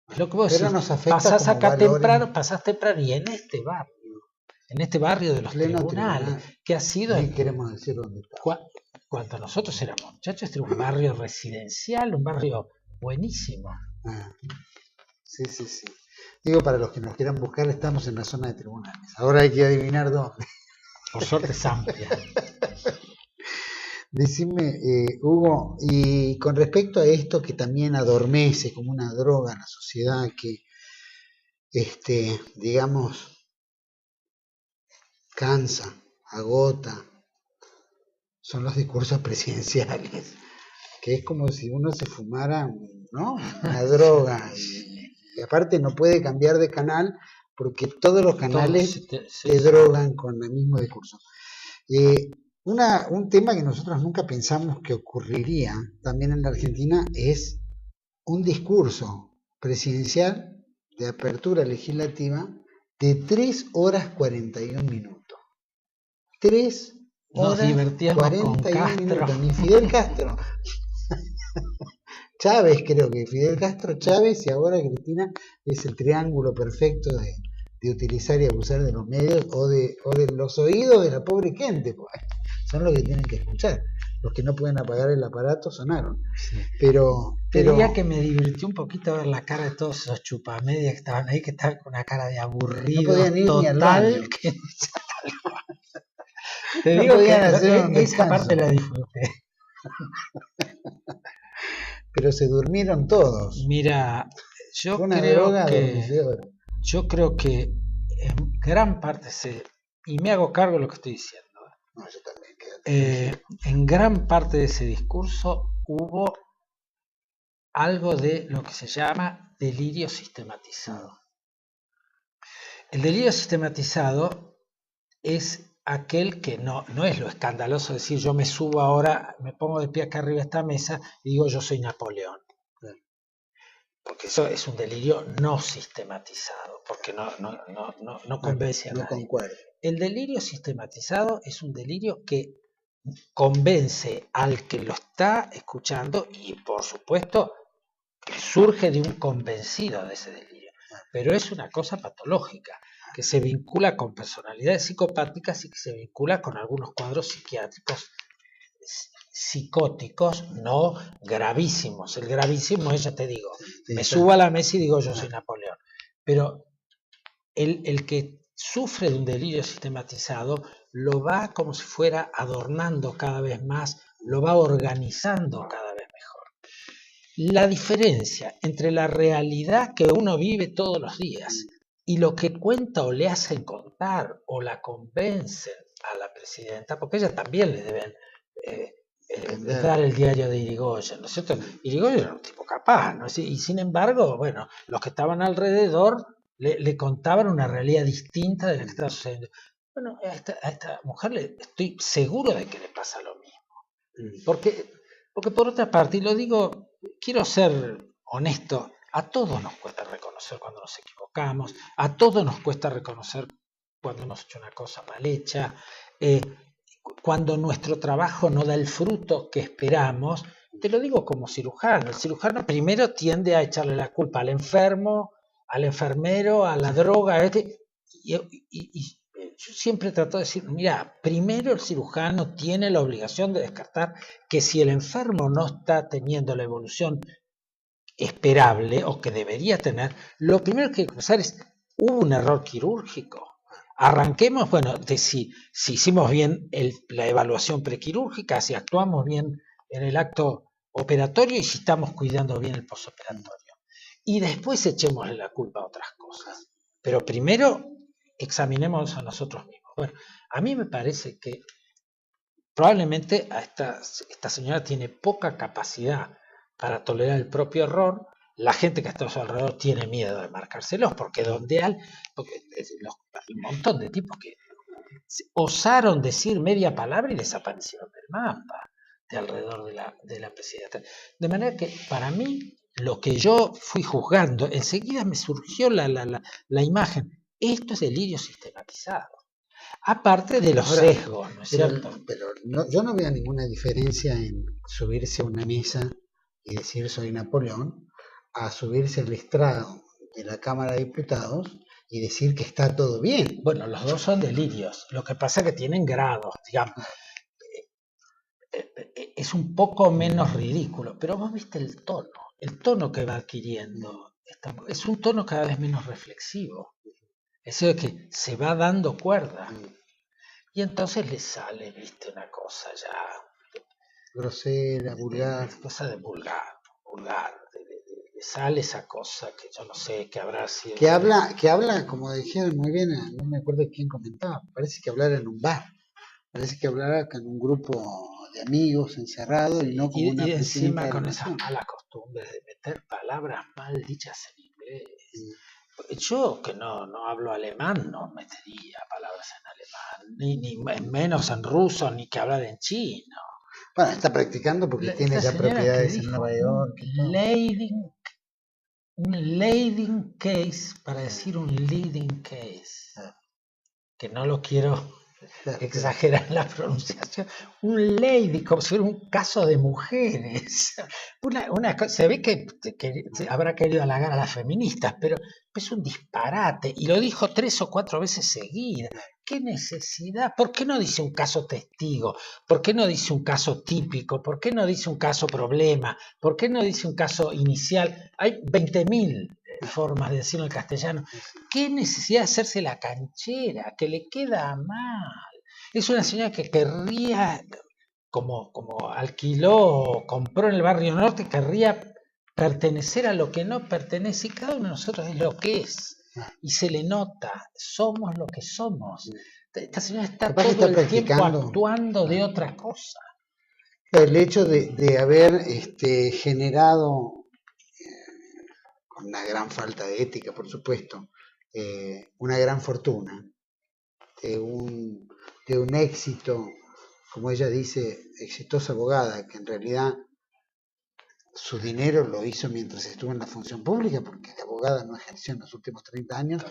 Es lo que vos decís, pasás acá temprano, pasás temprano, y en este barrio de los tribunales, que ha sido, queremos decir dónde está. Cuando nosotros éramos muchachos, este era un barrio residencial, un barrio buenísimo. Sí. Digo, para los que nos quieran buscar, estamos en la zona de tribunales. Ahora hay que adivinar dónde. Por suerte es amplia. Decime, Hugo, y con respecto a esto que también adormece como una droga a la sociedad, que, digamos, cansa, agota, son los discursos presidenciales, que es como si uno se fumara, ¿no?, una droga, y aparte no puede cambiar de canal porque todos los canales te drogan con el mismo discurso. Un tema que nosotros nunca pensamos que ocurriría también en la Argentina es un discurso presidencial de apertura legislativa de 3 horas 41 minutos. 3 horas 41 minutos. Ni Fidel Castro. Chávez, creo que Fidel Castro, Chávez y ahora Cristina es el triángulo perfecto de utilizar y abusar de los medios o de los oídos de la pobre gente, pues. Son los que tienen que escuchar. Los que no pueden apagar el aparato sonaron. Sí. Pero te diría que me divirtió un poquito ver la cara de todos esos chupamedias que estaban ahí, que estaban con una cara de aburrido no podían ir total. Ni al baño. Te digo no podían hacer esa parte la disfruté. Pero se durmieron todos. Mira, yo creo que en gran parte y me hago cargo de lo que estoy diciendo. No, yo también. En gran parte de ese discurso hubo algo de lo que se llama delirio sistematizado. El delirio sistematizado es aquel que no es lo escandaloso decir yo me subo ahora, me pongo de pie acá arriba de esta mesa y digo yo soy Napoleón. Porque eso es un delirio no sistematizado, porque no convence a nadie. Concuerdo. El delirio sistematizado es un delirio que convence al que lo está escuchando y por supuesto surge de un convencido de ese delirio, pero es una cosa patológica que se vincula con personalidades psicopáticas y que se vincula con algunos cuadros psiquiátricos psicóticos, no gravísimos. El gravísimo es, ya te digo, me subo a la mesa y digo yo soy Napoleón, pero el que sufre de un delirio sistematizado lo va como si fuera adornando cada vez más, lo va organizando cada vez mejor. La diferencia entre la realidad que uno vive todos los días y lo que cuenta o le hacen contar o la convencen a la presidenta, porque ella también le deben dar el diario de Irigoyen, ¿no es cierto? Irigoyen era un tipo capaz, ¿no? Y sin embargo, bueno, los que estaban alrededor le contaban una realidad distinta de la que estaba sucediendo. Bueno, a esta mujer estoy seguro de que le pasa lo mismo. Porque por otra parte, y lo digo, quiero ser honesto, a todos nos cuesta reconocer cuando nos equivocamos, a todos nos cuesta reconocer cuando hemos hecho una cosa mal hecha, cuando nuestro trabajo no da el fruto que esperamos. Te lo digo como cirujano. El cirujano primero tiende a echarle la culpa al enfermo, al enfermero, a la droga, y yo siempre trato de decir, mira, primero el cirujano tiene la obligación de descartar que si el enfermo no está teniendo la evolución esperable o que debería tener, lo primero que hay que pensar es, ¿hubo un error quirúrgico? Arranquemos, bueno, de si hicimos bien la evaluación prequirúrgica, si actuamos bien en el acto operatorio y si estamos cuidando bien el posoperatorio. Y después echémosle la culpa a otras cosas. Pero primero examinemos a nosotros mismos. Bueno, a mí me parece que probablemente esta señora tiene poca capacidad para tolerar el propio error. La gente que está a su alrededor tiene miedo de marcárselos, porque un montón de tipos que osaron decir media palabra y desaparecieron del mapa de alrededor de la presidenta. De manera que para mí, lo que yo fui juzgando, enseguida me surgió la imagen. Esto es delirio sistematizado. Aparte de los sesgos, ¿no es cierto? Pero yo no veo ninguna diferencia en subirse a una mesa y decir soy Napoleón, a subirse al estrado de la Cámara de Diputados y decir que está todo bien. Bueno, los dos son delirios. Lo que pasa es que tienen grados, digamos. Es un poco menos ridículo, pero vos viste el tono que va adquiriendo es un tono cada vez menos reflexivo. Eso es que se va dando cuerda. Y entonces le sale, viste, una cosa ya... grosera, vulgar. Cosa de vulgar. Le sale esa cosa que yo no sé, que habrá sido... Que habla, como dijeron muy bien, no me acuerdo quién comentaba, parece que hablara en un bar. Parece que hablara con un grupo de amigos encerrado y no como una y presidenta encima de la con nación. esas malas costumbres de meter palabras mal dichas en inglés. Yo que no hablo alemán no metería palabras en alemán, ni menos en ruso, ni que hablar en chino. Bueno, está practicando porque tiene ya propiedades en Nueva York. Un leading case para decir un leading case. Que no lo quiero exagerar en la pronunciación. Un lady, como si fuera un caso de mujeres. Se ve que habrá querido halagar a las feministas, pero es un disparate. Y lo dijo 3 o 4 veces seguidas. ¿Qué necesidad? ¿Por qué no dice un caso testigo? ¿Por qué no dice un caso típico? ¿Por qué no dice un caso problema? ¿Por qué no dice un caso inicial? Hay 20.000 formas de decirlo en castellano. ¿Qué necesidad de hacerse la canchera? Que le queda mal. Es una señora que querría, como alquiló o compró en el barrio norte, querría pertenecer a lo que no pertenece, y cada uno de nosotros es lo que es. Y se le nota, somos lo que somos. Esta señora está todo el tiempo actuando de otra cosa. El hecho de haber generado, con una gran falta de ética, por supuesto, una gran fortuna, de un éxito, como ella dice, exitosa abogada, que en realidad su dinero lo hizo mientras estuvo en la función pública, porque de abogada no ejerció en los últimos 30 años,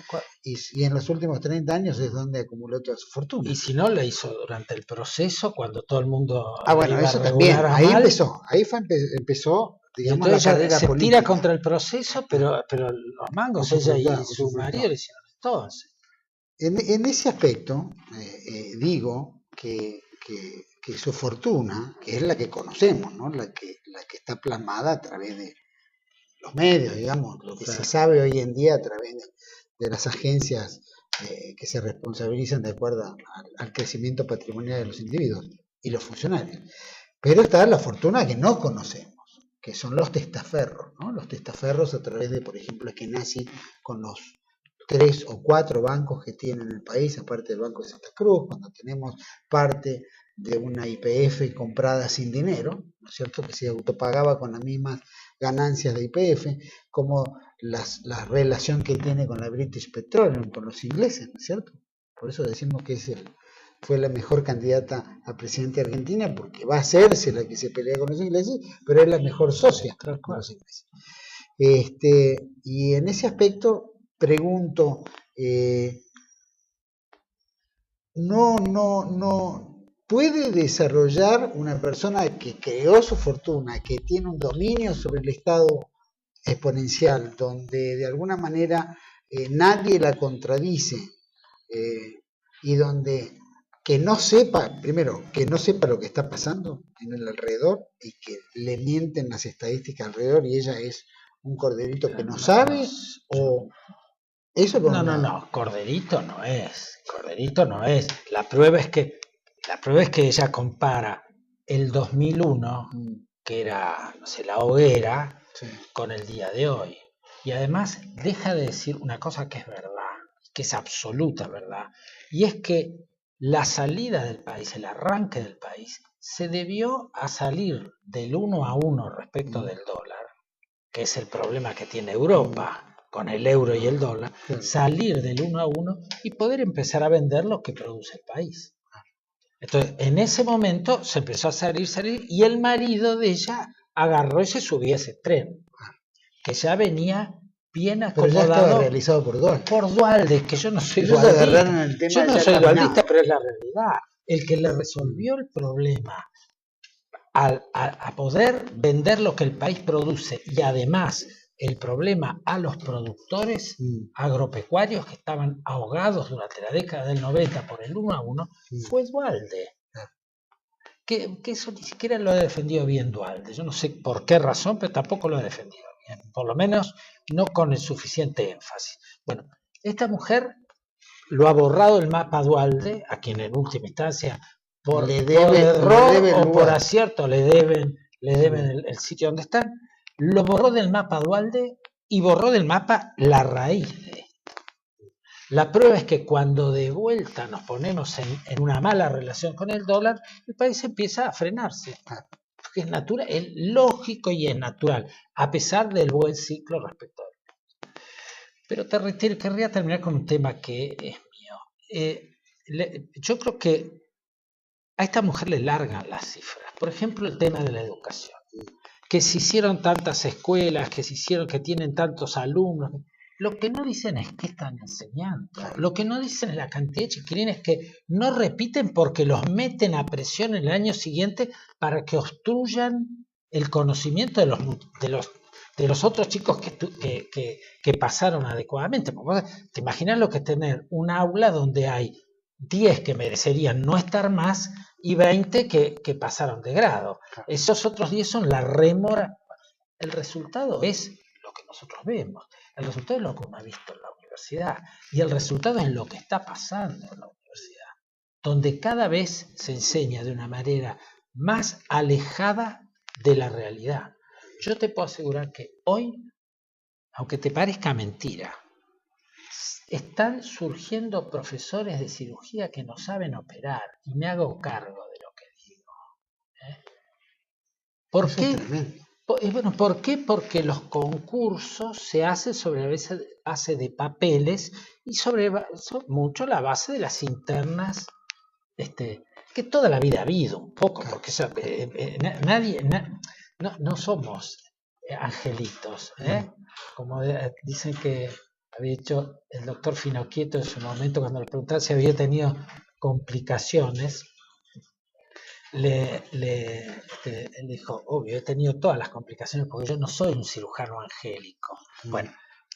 y en los últimos 30 años es donde acumuló toda su fortuna. Y si no, lo hizo durante el proceso, cuando todo el mundo bueno, eso también, ahí empezó, digamos, la carrera se política. Tira contra el proceso, pero los mangos, ella y su marido le hicieron entonces. En ese aspecto, digo que su fortuna, que es la que conocemos, ¿no? la que está plasmada a través de los medios, digamos, lo que se sabe hoy en día a través de las agencias que se responsabilizan de acuerdo al crecimiento patrimonial de los individuos y los funcionarios. Pero está la fortuna que no conocemos, que son los testaferros, ¿no? Los testaferros a través de, por ejemplo, Eskenazi con los 3 o 4 bancos que tiene en el país, aparte del Banco de Santa Cruz, cuando tenemos parte de una YPF comprada sin dinero, ¿no es cierto?, que se autopagaba con las mismas ganancias de YPF, como la relación que tiene con la British Petroleum, con los ingleses, ¿no es cierto? Por eso decimos que fue la mejor candidata a presidente de Argentina, porque va a hacerse la que se pelea con los ingleses, pero es la mejor socia con los ingleses. Y en ese aspecto pregunto, no puede desarrollar una persona que creó su fortuna, que tiene un dominio sobre el Estado exponencial, donde de alguna manera nadie la contradice, y donde que no sepa, primero, que no sepa lo que está pasando en el alrededor y que le mienten las estadísticas alrededor y ella es un corderito que no sabe, o eso por un lado. No, corderito no es. La prueba es que ella compara el 2001, que era, no sé, la hoguera, sí, con el día de hoy. Y además deja de decir una cosa que es verdad, que es absoluta verdad, y es que la salida del país, el arranque del país, se debió a salir del 1-1 respecto del dólar, que es el problema que tiene Europa con el euro y el dólar, salir del 1-1 y poder empezar a vender lo que produce el país. Entonces, en ese momento se empezó a salir, y el marido de ella agarró y se subió a ese tren, que ya venía bien acomodado. Pero ya estaba realizado por Duhalde, que yo no soy dualdista. Yo no soy dualdista, pero es la realidad. El que le resolvió el problema a poder vender lo que el país produce, y además el problema a los productores agropecuarios que estaban ahogados durante la década del 90 por el 1-1, fue Duhalde. Que eso ni siquiera lo ha defendido bien Duhalde. Yo no sé por qué razón, pero tampoco lo ha defendido bien. Por lo menos no con el suficiente énfasis. Bueno, esta mujer lo ha borrado el mapa Duhalde, a quien en última instancia por error o por acierto le deben el sitio donde están, lo borró del mapa Duhalde y borró del mapa la raíz de esto. La prueba es que cuando de vuelta nos ponemos en una mala relación con el dólar, el país empieza a frenarse. Porque es natural, es lógico y es natural, a pesar del buen ciclo respecto a él. Pero querría terminar con un tema que es mío. Yo creo que a esta mujer le largan las cifras. Por ejemplo, el tema de la educación. Que se hicieron tantas escuelas, que tienen tantos alumnos. Lo que no dicen es qué están enseñando. Lo que no dicen es la cantidad de chiquilines que no repiten porque los meten a presión en el año siguiente para que obstruyan el conocimiento de los otros chicos que pasaron adecuadamente. ¿Te imaginas lo que es tener un aula donde hay 10 que merecerían no estar más y 20 que pasaron de grado? Esos otros 10 son la rémora. El resultado es lo que nosotros vemos. El resultado es lo que uno ha visto en la universidad. Y el resultado es lo que está pasando en la universidad, donde cada vez se enseña de una manera más alejada de la realidad. Yo te puedo asegurar que hoy, aunque te parezca mentira, están surgiendo profesores de cirugía que no saben operar, y me hago cargo de lo que digo. ¿Por qué? Bueno, ¿por qué? Porque los concursos se hacen sobre la base de papeles y sobre mucho la base de las internas, que toda la vida ha habido un poco, porque no somos angelitos, como dicen que había dicho el doctor Finocchieto en su momento cuando le preguntaban si había tenido complicaciones. Le dijo, obvio, he tenido todas las complicaciones porque yo no soy un cirujano angélico. Bueno,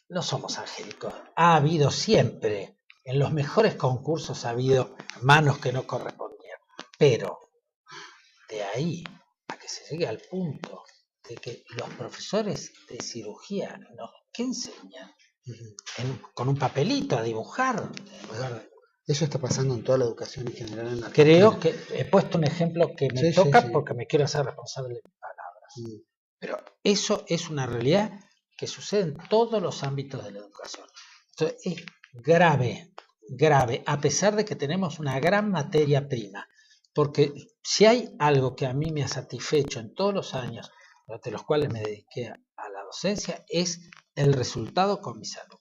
no somos angélicos. Ha habido siempre, en los mejores concursos ha habido manos que no correspondían. Pero de ahí a que se llegue al punto de que los profesores de cirugía ¿qué enseñan? Con un papelito a dibujar. Eso está pasando en toda la educación en general en la Argentina. Creo que he puesto un ejemplo que me toca porque me quiero hacer responsable de mis palabras. Pero eso es una realidad que sucede en todos los ámbitos de la educación. Entonces es grave, a pesar de que tenemos una gran materia prima. Porque si hay algo que a mí me ha satisfecho en todos los años durante los cuales me dediqué a la docencia, es el resultado con mis alumnos.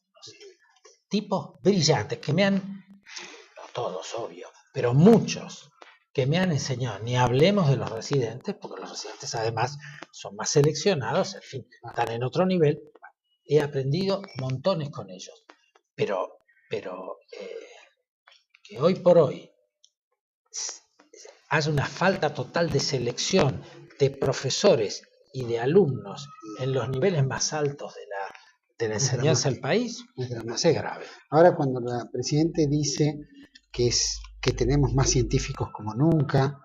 Tipos brillantes que me han, no todos obvio, pero muchos que me han enseñado, ni hablemos de los residentes, porque los residentes además son más seleccionados, en fin, están en otro nivel. He aprendido montones con ellos, pero que hoy por hoy haya una falta total de selección de profesores y de alumnos en los niveles más altos de la enseñanza del país, es grave. Ahora, cuando la Presidenta dice que tenemos más científicos como nunca,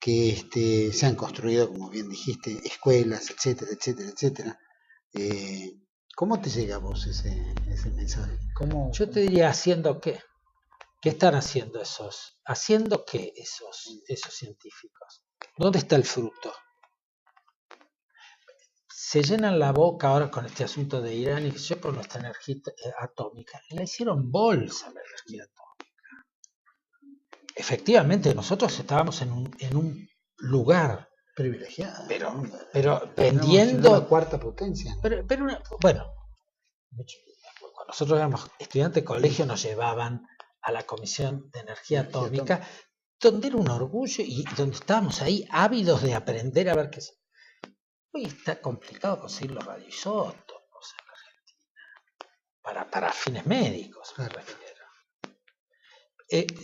que se han construido, como bien dijiste, escuelas, etcétera, etcétera, etcétera, ¿cómo te llega a vos ese mensaje? Yo te diría, ¿haciendo qué? ¿Qué están haciendo esos? ¿Haciendo qué esos científicos? ¿Dónde está el fruto? Se llenan la boca ahora con este asunto de Irán y yo por nuestra energía atómica. Le hicieron bolsa a la energía atómica. Efectivamente, nosotros estábamos en un lugar privilegiado, pero vendiendo la cuarta potencia. Pero bueno, cuando nosotros éramos estudiantes de colegio nos llevaban a la Comisión de Energía Atómica, donde era un orgullo y donde estábamos ahí ávidos de aprender a ver qué se... Hoy está complicado conseguir los radioisótopos en Argentina para fines médicos, me refiero.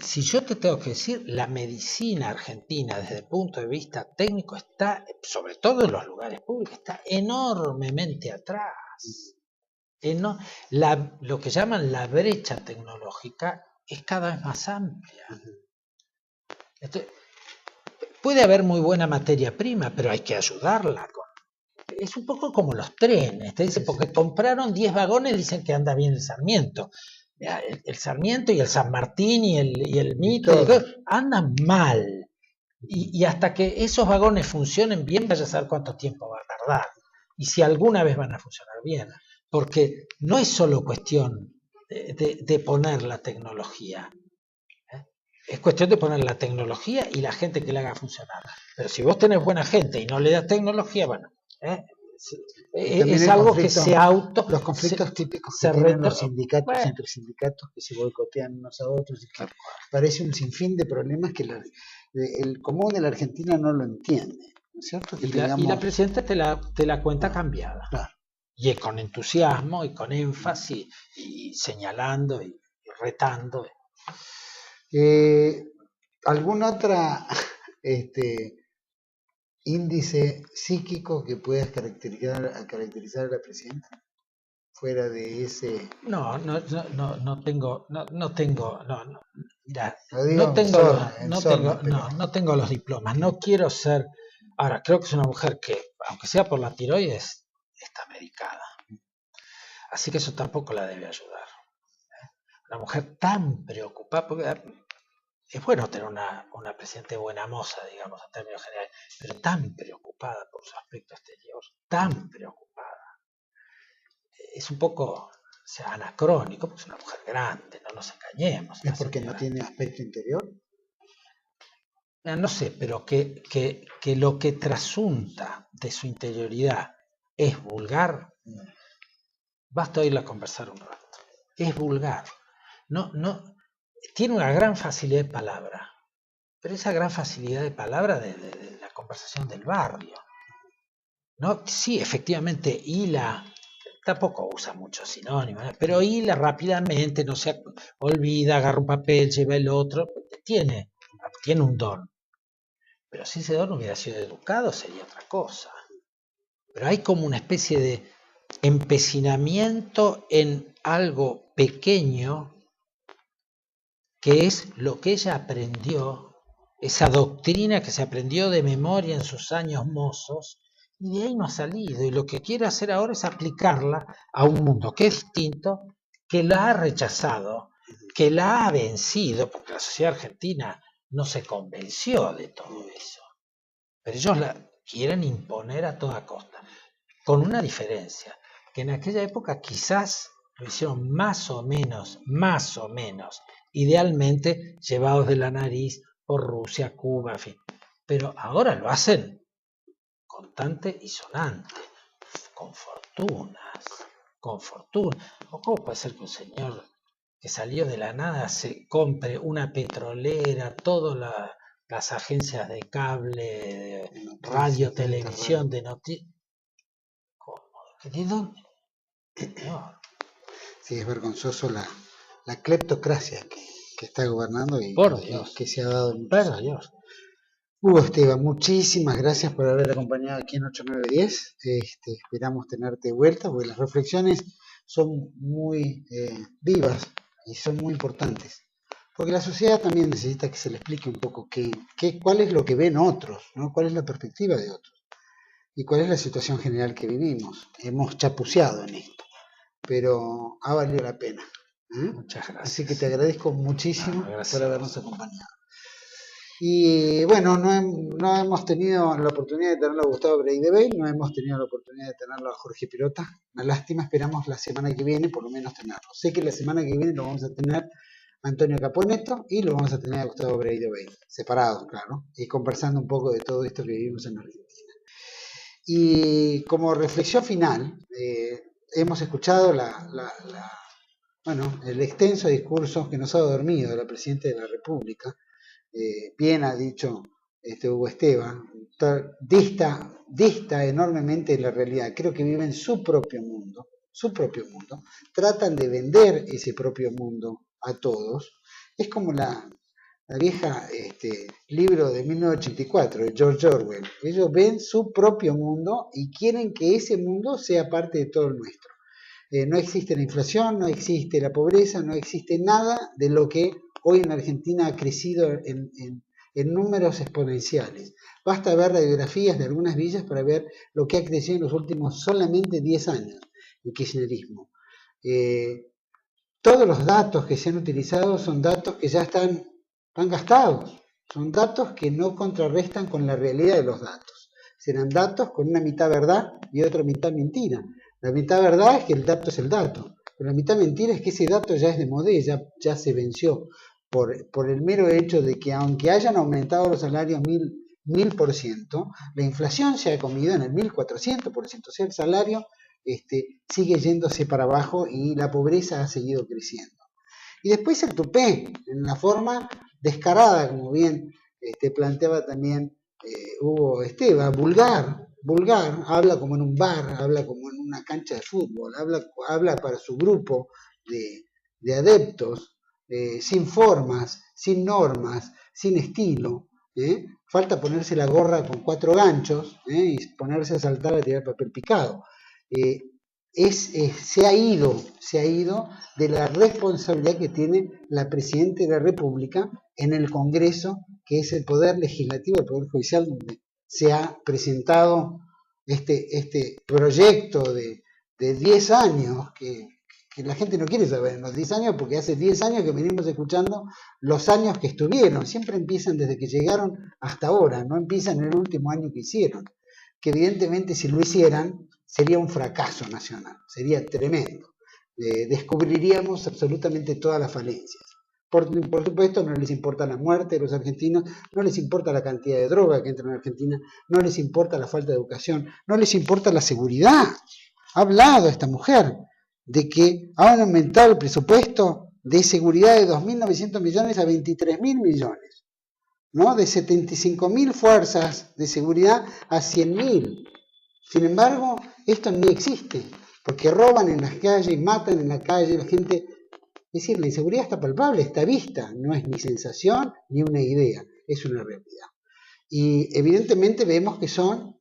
Si yo te tengo que decir, la medicina argentina desde el punto de vista técnico está, sobre todo en los lugares públicos, está enormemente atrás. Lo que llaman la brecha tecnológica es cada vez más amplia. Entonces, puede haber muy buena materia prima, pero hay que ayudarla es un poco como los trenes, te dice, porque compraron 10 vagones, dicen que anda bien el Sarmiento. El Sarmiento y el San Martín y el Mitre andan mal. Y hasta que esos vagones funcionen bien, vaya a saber cuánto tiempo va a tardar. Y si alguna vez van a funcionar bien. Porque no es solo cuestión de poner la tecnología. Es cuestión de poner la tecnología y la gente que la haga funcionar. Pero si vos tenés buena gente y no le das tecnología, bueno, es algo que se los conflictos típicos que tienen los sindicatos entre sindicatos que se boicotean unos a otros y que parece un sinfín de problemas que el común de la Argentina no lo entiende, ¿no es cierto? Y la presidenta te la cuenta cambiada. Claro. Y con entusiasmo y con énfasis y señalando y retando. ¿Algún otra índice psíquico que puedas caracterizar a la presidenta? Fuera de ese... No tengo, mira, no tengo los diplomas, no quiero ser, ahora creo que es una mujer que, aunque sea por la tiroides, está medicada, así que eso tampoco la debe ayudar. Una mujer tan preocupada, porque es bueno tener una presidenta buena moza, digamos, en términos generales, pero tan preocupada por su aspecto exterior, tan preocupada. Es un poco anacrónico, porque es una mujer grande, no nos engañemos. ¿Es porque no tiene aspecto interior? No sé, pero que lo que trasunta de su interioridad es vulgar, basta oírla conversar un rato. Es vulgar. No, tiene una gran facilidad de palabra, pero esa gran facilidad de palabra de la conversación del barrio. ¿No? Sí, efectivamente, hila, tampoco usa muchos sinónimos, pero hila rápidamente, no se olvida, agarra un papel, lleva el otro, tiene un don. Pero si ese don hubiera sido educado sería otra cosa. Pero hay como una especie de empecinamiento en algo pequeño que es lo que ella aprendió, esa doctrina que se aprendió de memoria en sus años mozos, y de ahí no ha salido. Y lo que quiere hacer ahora es aplicarla a un mundo que es distinto, que la ha rechazado, que la ha vencido, porque la sociedad argentina no se convenció de todo eso. Pero ellos la quieren imponer a toda costa, con una diferencia, que en aquella época quizás lo hicieron más o menos, idealmente llevados de la nariz por Rusia, Cuba, en fin. Pero ahora lo hacen constante y sonante, con fortunas. ¿Cómo puede ser que un señor que salió de la nada se compre una petrolera, todas las agencias de cable, de radio, televisión, de noticias? ¿Cómo? ¿De dónde? No. Sí, es vergonzoso la cleptocracia que está gobernando y Por Dios. Que se ha dado en Por Dios. Hugo Esteban, muchísimas gracias por haber acompañado aquí en 8910. Esperamos tenerte de vuelta porque las reflexiones son muy vivas y son muy importantes. Porque la sociedad también necesita que se le explique un poco cuál es lo que ven otros, ¿no? Cuál es la perspectiva de otros y cuál es la situación general que vivimos. Hemos chapuceado en esto, pero ha valido la pena. Muchas gracias. Así que te agradezco muchísimo por habernos acompañado. Y bueno, no hemos tenido la oportunidad de tenerlo a Gustavo Breidebey, no hemos tenido la oportunidad de tenerlo a Jorge Pirota. Una lástima, esperamos la semana que viene por lo menos tenerlo. Sé que la semana que viene lo vamos a tener a Antonio Caponeto y lo vamos a tener a Gustavo Breidebey, separados, claro, y conversando un poco de todo esto que vivimos en Argentina. Y como reflexión final, hemos escuchado el extenso discurso que nos ha dormido de la Presidenta de la República. Bien ha dicho Hugo Esteban, dista enormemente de la realidad. Creo que viven su propio mundo, tratan de vender ese propio mundo a todos. Es como la vieja libro de 1984 de George Orwell. Ellos ven su propio mundo y quieren que ese mundo sea parte de todo el nuestro. No existe la inflación, no existe la pobreza, no existe nada de lo que hoy en Argentina ha crecido en en números exponenciales. Basta ver radiografías de algunas villas para ver lo que ha crecido en los últimos solamente 10 años el kirchnerismo. Todos los datos que se han utilizado son datos que ya están gastados, son datos que no contrarrestan con la realidad de los datos. Serán datos con una mitad verdad y otra mitad mentira. La mitad verdad es que el dato es el dato, pero la mitad mentira es que ese dato ya es de modé, ya se venció por el mero hecho de que aunque hayan aumentado los salarios 1000%, la inflación se ha comido en el 1400%, o sea, el salario sigue yéndose para abajo y la pobreza ha seguido creciendo. Y después el tupé, en la forma descarada, como bien planteaba también Hugo Esteban, vulgar, habla como en un bar, habla como en una cancha de fútbol, habla para su grupo de adeptos, sin formas, sin normas, sin estilo. Falta ponerse la gorra con 4 ganchos y ponerse a saltar a tirar papel picado. Se ha ido de la responsabilidad que tiene la Presidenta de la República en el Congreso, que es el poder legislativo, el poder judicial, donde se ha presentado este proyecto de 10 años que la gente no quiere saber en los 10 años, porque hace 10 años que venimos escuchando los años que estuvieron, siempre empiezan desde que llegaron hasta ahora, no empiezan en el último año que hicieron, que evidentemente si lo hicieran sería un fracaso nacional, sería tremendo, descubriríamos absolutamente todas las falencias. Por supuesto no les importa la muerte de los argentinos, no les importa la cantidad de droga que entra en Argentina, no les importa la falta de educación, no les importa la seguridad. Ha hablado esta mujer de que han aumentado el presupuesto de seguridad de 2.900 millones a 23.000 millones, ¿no? De 75.000 fuerzas de seguridad a 100.000. Sin embargo, esto no existe, porque roban en las calles, matan en la calle, la gente... Es decir, la inseguridad está palpable, está vista, no es ni sensación ni una idea, es una realidad. Y evidentemente vemos que son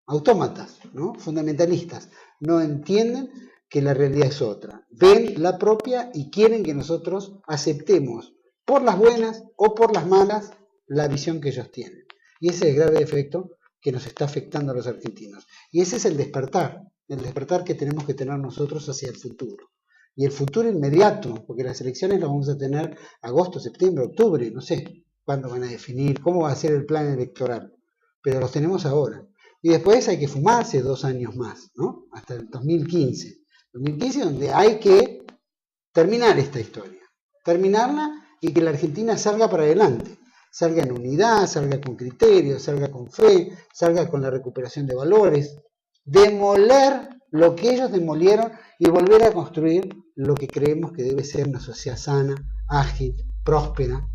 autómatas, ¿no? Fundamentalistas, no entienden que la realidad es otra, ven la propia y quieren que nosotros aceptemos, por las buenas o por las malas, la visión que ellos tienen. Y ese es el grave defecto que nos está afectando a los argentinos. Y ese es el despertar que tenemos que tener nosotros hacia el futuro. Y el futuro inmediato, porque las elecciones las vamos a tener agosto, septiembre, octubre, no sé cuándo van a definir, cómo va a ser el plan electoral, pero los tenemos ahora. Y después hay que fumarse 2 años más, ¿no? Hasta el 2015. 2015 donde hay que terminar esta historia, terminarla y que la Argentina salga para adelante. Salga en unidad, salga con criterio, salga con fe, salga con la recuperación de valores, demoler lo que ellos demolieron y volver a construir lo que creemos que debe ser una sociedad sana, ágil, próspera,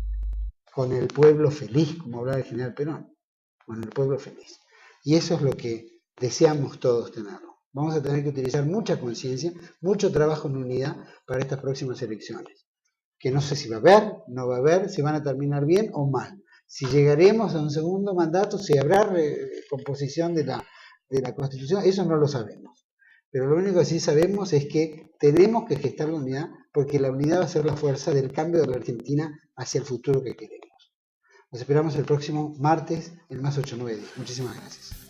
con el pueblo feliz, como hablaba el general Perón, con el pueblo feliz. Y eso es lo que deseamos todos tenerlo. Vamos a tener que utilizar mucha conciencia, mucho trabajo en unidad para estas próximas elecciones. Que no sé si va a haber, no va a haber, si van a terminar bien o mal. Si llegaremos a un segundo mandato, si habrá composición de la Constitución, eso no lo sabemos. Pero lo único que sí sabemos es que tenemos que gestar la unidad, porque la unidad va a ser la fuerza del cambio de la Argentina hacia el futuro que queremos. Nos esperamos el próximo martes, el más 8-9-10. Muchísimas gracias.